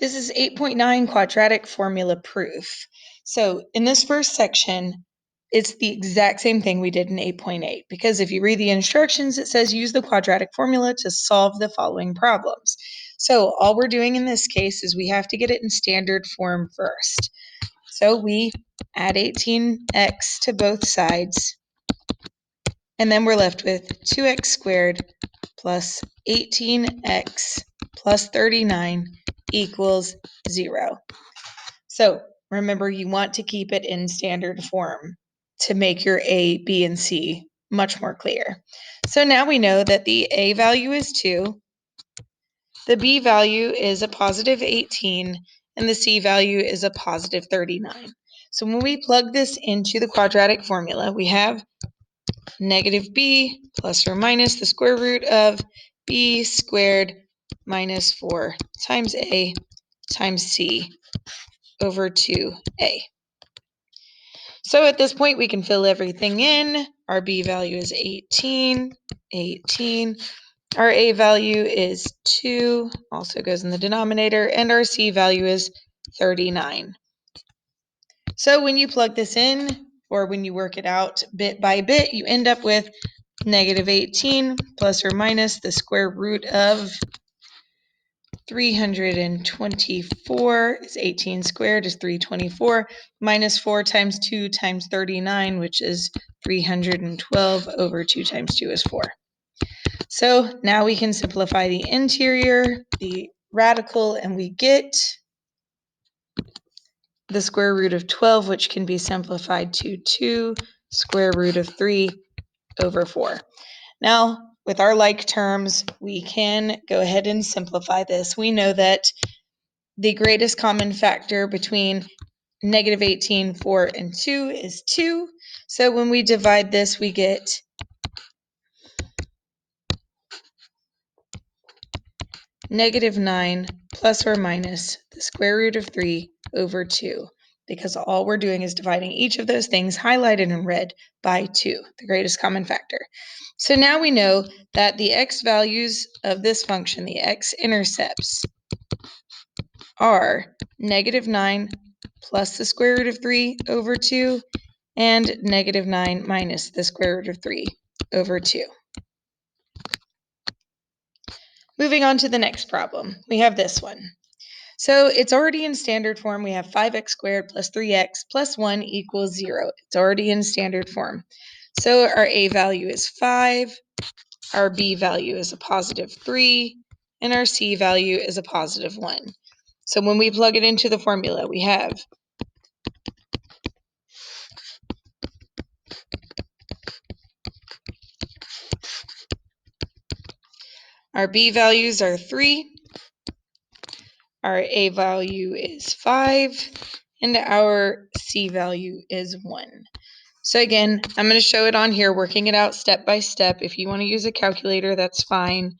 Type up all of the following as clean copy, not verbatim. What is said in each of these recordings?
This is 8.9 quadratic formula proof. So in this first section, it's the exact same thing we did in 8.8 because if you read the instructions, it says use the quadratic formula to solve the following problems. So all we're doing in this case is we have to get it in standard form first. So we add 18x to both sides, and then we're left with 2x squared plus 18x plus 39 equals 0. So remember, you want to keep it in standard form to make your A, B, and C much more clear. So now we know that the A value is 2, the B value is a positive 18, and the C value is a positive 39. So when we plug this into the quadratic formula, we have negative b plus or minus the square root of b squared minus 4 times a times c over 2a. So at this point, we can fill everything in. Our b value is 18. Our a value is 2, also goes in the denominator, and our c value is 39. So when you plug this in, or when you work it out bit by bit, you end up with negative 18 plus or minus the square root of 324 is 18 squared is 324 minus 4 times 2 times 39, which is 312 over 2 times 2 is 4. So now we can simplify the interior, the radical, and we get the square root of 12, which can be simplified to 2 square root of 3 over 4. Now, with our like terms, we can go ahead and simplify this. We know that the greatest common factor between negative 18, 4, and 2 is 2. So when we divide this, we get negative 9 plus or minus the square root of 3 over 2, because all we're doing is dividing each of those things highlighted in red by 2, the greatest common factor. So now we know that the x values of this function, the x-intercepts, are negative 9 plus the square root of 3 over 2 and negative 9 minus the square root of 3 over 2. Moving on to the next problem, we have this one. So it's already in standard form. We have 5x squared plus 3x plus 1 equals 0. It's already in standard form. So our a value is 5, our b value is a positive 3, and our c value is a positive 1. So when we plug it into the formula, we have our b values are 3, our a value is 5, and our c value is 1. So again, I'm going to show it on here, working it out step by step. If you want to use a calculator, that's fine.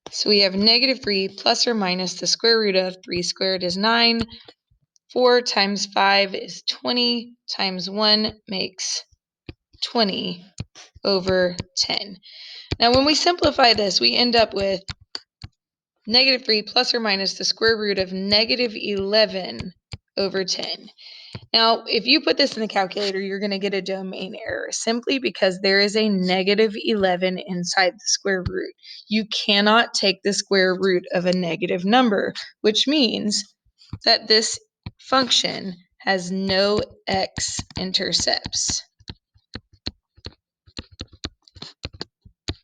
So we have negative 3 plus or minus the square root of 3 squared is 9. 4 times 5 is 20 times 1 makes 20 over 10. Now when we simplify this, we end up with negative 3 plus or minus the square root of negative 11 over 10. Now, if you put this in the calculator, you're going to get a domain error simply because there is a negative 11 inside the square root. You cannot take the square root of a negative number, which means that this function has no x-intercepts,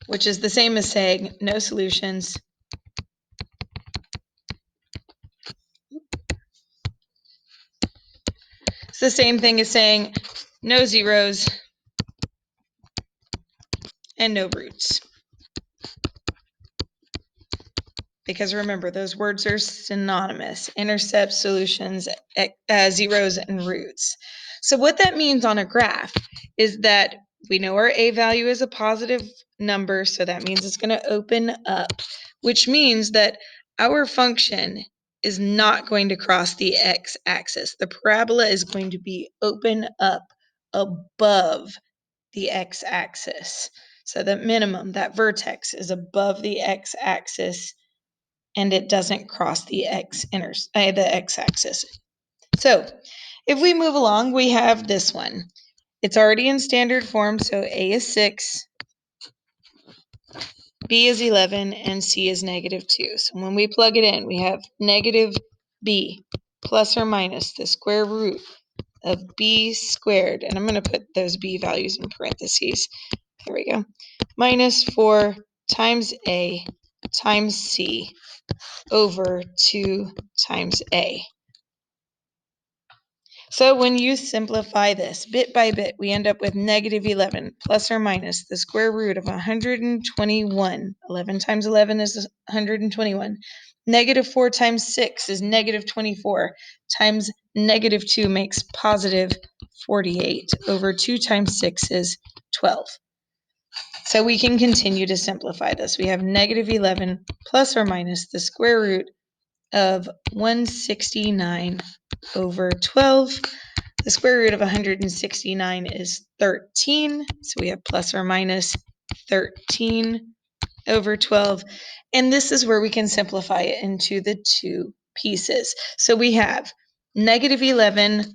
which is the same as saying no solutions. It's the same thing as saying no zeros and no roots. Because remember, those words are synonymous: intercepts, solutions, zeros, and roots. So what that means on a graph is that we know our a value is a positive number, so that means it's going to open up, which means that our function is not going to cross the x-axis. The parabola is going to be open up above the x-axis. So the minimum, that vertex, is above the x-axis, and it doesn't cross the x-axis. So if we move along, we have this one. It's already in standard form, so A is 6, B is 11, and C is -2. So when we plug it in, we have negative B plus or minus the square root of B squared, and I'm going to put those B values in parentheses. There we go. Minus 4 times A times C over 2 times A. So when you simplify this bit by bit, we end up with -11 plus or minus the square root of 121. 11 times 11 is 121. -4 times 6 is -24 times -2 makes +48 over 2 times 6 is 12. So we can continue to simplify this. We have -11 plus or minus the square root of 169 over 12. The square root of 169 is 13, so we have plus or minus 13 over 12. And this is where we can simplify it into the two pieces. So we have -11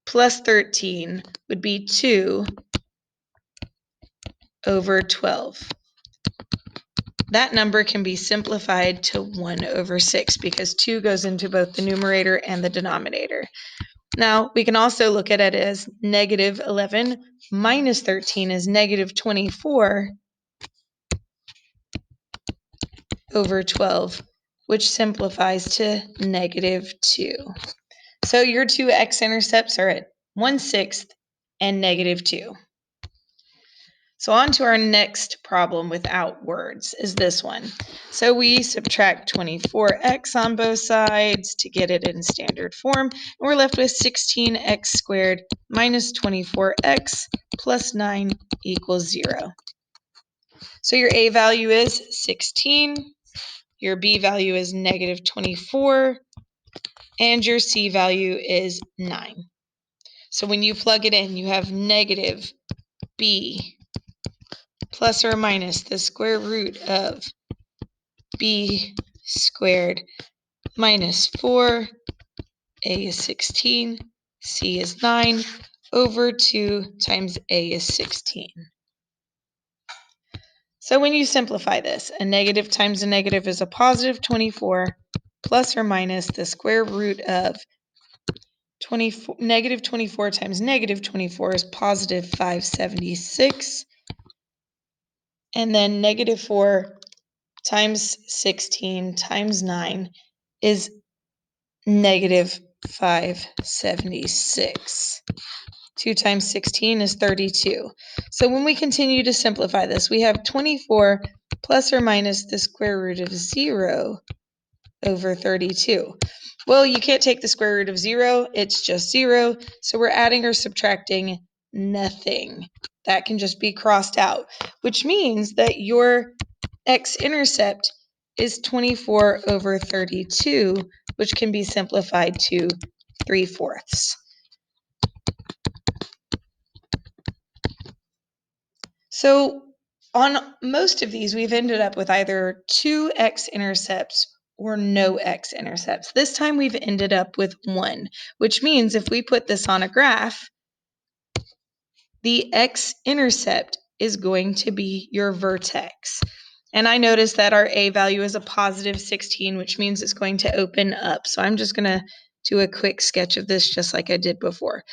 plus 13 would be 2 over 12. That number can be simplified to 1 over 6 because 2 goes into both the numerator and the denominator. Now, we can also look at it as -11 minus 13 is -24 over 12, which simplifies to -2. So your two x-intercepts are at 1/6 and -2. So on to our next problem without words is this one. So we subtract 24x on both sides to get it in standard form, and we're left with 16x squared minus 24x plus 9 equals 0. So your a value is 16, your b value is -24, and your c value is 9. So when you plug it in, you have negative b plus or minus the square root of b squared minus 4, a is 16, c is 9, over 2 times a is 16. So when you simplify this, a negative times a negative is a positive 24, plus or minus the square root of -24 times -24 is positive 576. And then -4 times 16 times 9 is -576. 2 times 16 is 32. So when we continue to simplify this, we have 24 plus or minus the square root of 0 over 32. Well, you can't take the square root of 0. It's just 0. So we're adding or subtracting nothing. That can just be crossed out, which means that your x-intercept is 24 over 32, which can be simplified to 3/4. So on most of these, we've ended up with either 2 x-intercepts or no x-intercepts. This time we've ended up with 1, which means if we put this on a graph, the x-intercept is going to be your vertex. And I noticed that our a value is a positive 16, which means it's going to open up. So I'm just going to do a quick sketch of this just like I did before.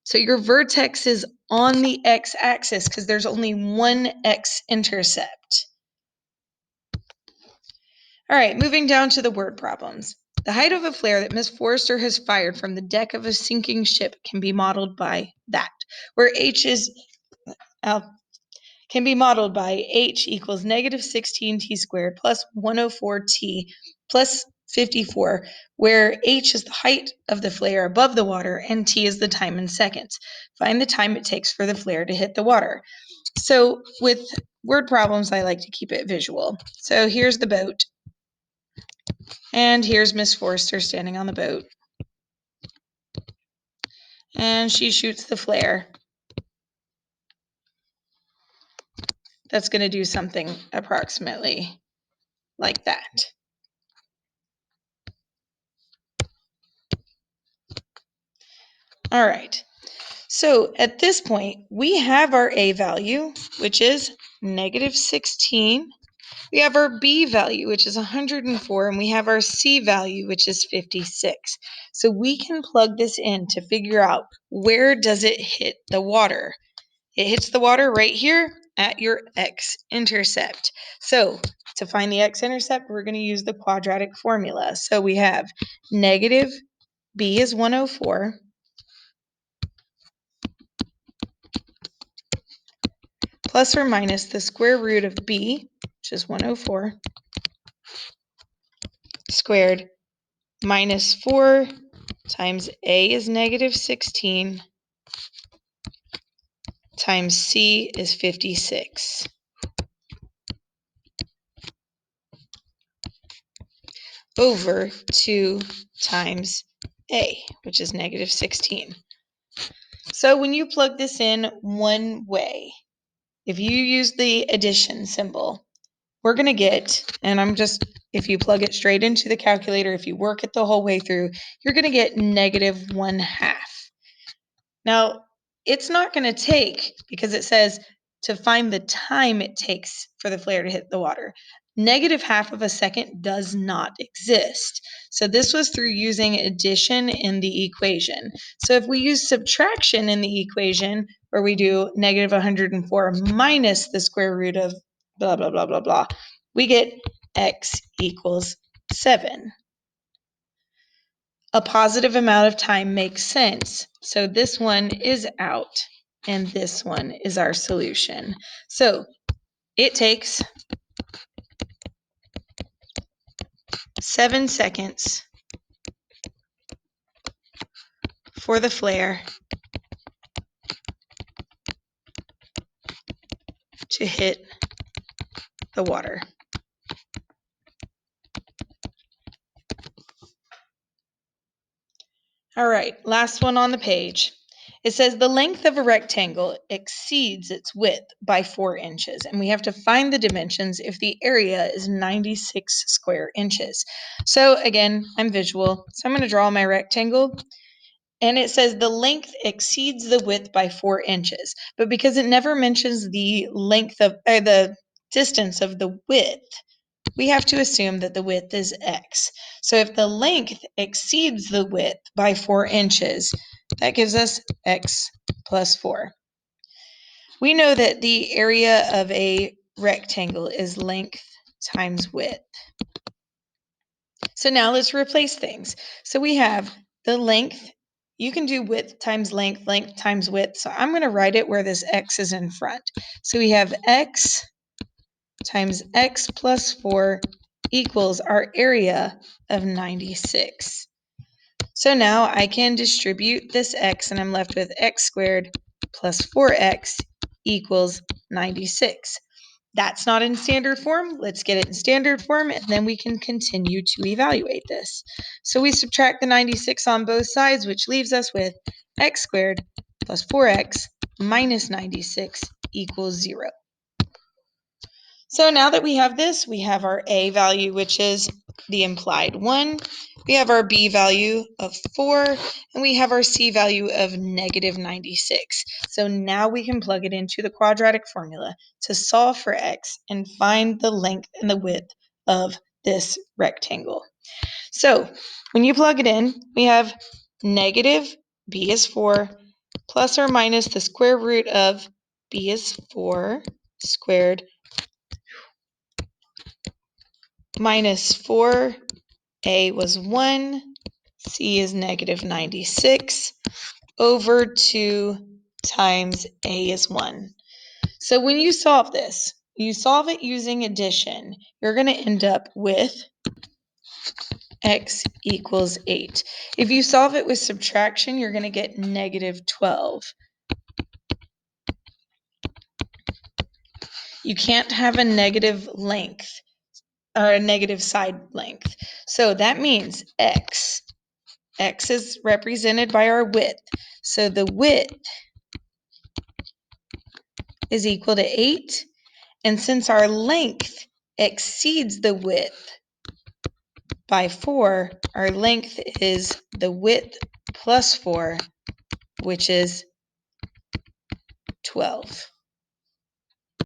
So your vertex is on the x-axis because there's only one x-intercept. All right, moving down to the word problems. The height of a flare that Miss Forrester has fired from the deck of a sinking ship can be modeled by that, where h is can be modeled by h equals -16t squared plus 104t plus 54, where h is the height of the flare above the water and t is the time in seconds. Find the time it takes for the flare to hit the water. So with word problems, I like to keep it visual. So here's the boat, and here's Miss Forrester standing on the boat, and she shoots the flare. That's going to do something approximately like that. All right. So at this point, we have our A value, which is negative 16. We have our B value, which is 104, and we have our C value, which is 56. So we can plug this in to figure out where does it hit the water. It hits the water right here at your x-intercept. So to find the x-intercept, we're going to use the quadratic formula. So we have negative B is 104 plus or minus the square root of B, which is 104, squared minus 4 times A is negative 16 times C is 56 over 2 times A, which is negative 16. So when you plug this in one way, if you use the addition symbol, we're going to get, and if you plug it straight into the calculator, if you work it the whole way through, you're going to get negative 1/2. Now, it's not going to take, because it says to find the time it takes for the flare to hit the water. Negative 1/2 of a second does not exist. So this was through using addition in the equation. So if we use subtraction in the equation, where we do negative 104 minus the square root of blah, blah, blah, blah, blah, we get x equals 7. A positive amount of time makes sense. So this one is out, and this one is our solution. So it takes 7 seconds for the flare to hit the water. All right, last one on the page. It says the length of a rectangle exceeds its width by 4 inches, and we have to find the dimensions if the area is 96 square inches. So again, I'm visual, so I'm going to draw my rectangle, and it says the length exceeds the width by 4 inches, but because it never mentions the length of, or the distance of the width, we have to assume that the width is x. So if the length exceeds the width by 4 inches, that gives us x plus 4. We know that the area of a rectangle is length times width. So now let's replace things. So we have the length. You can do width times length, length times width. So I'm going to write it where this x is in front. So we have x times x plus 4 equals our area of 96. So now I can distribute this x, and I'm left with x squared plus 4x equals 96. That's not in standard form. Let's get it in standard form, and then we can continue to evaluate this. So we subtract the 96 on both sides, which leaves us with x squared plus 4x minus 96 equals 0. So now that we have this, we have our A value, which is the implied 1. We have our B value of 4, and we have our C value of negative 96. So now we can plug it into the quadratic formula to solve for x and find the length and the width of this rectangle. So when you plug it in, we have negative B is 4 plus or minus the square root of B is 4 squared minus 4a was 1, c is negative 96, over 2 times a is 1. So when you solve this, you solve it using addition, you're going to end up with x equals 8. If you solve it with subtraction, you're going to get negative 12. You can't have a negative length or a negative side length. So that means x is represented by our width. So the width is equal to 8. And since our length exceeds the width by 4, our length is the width plus 4 which is 12.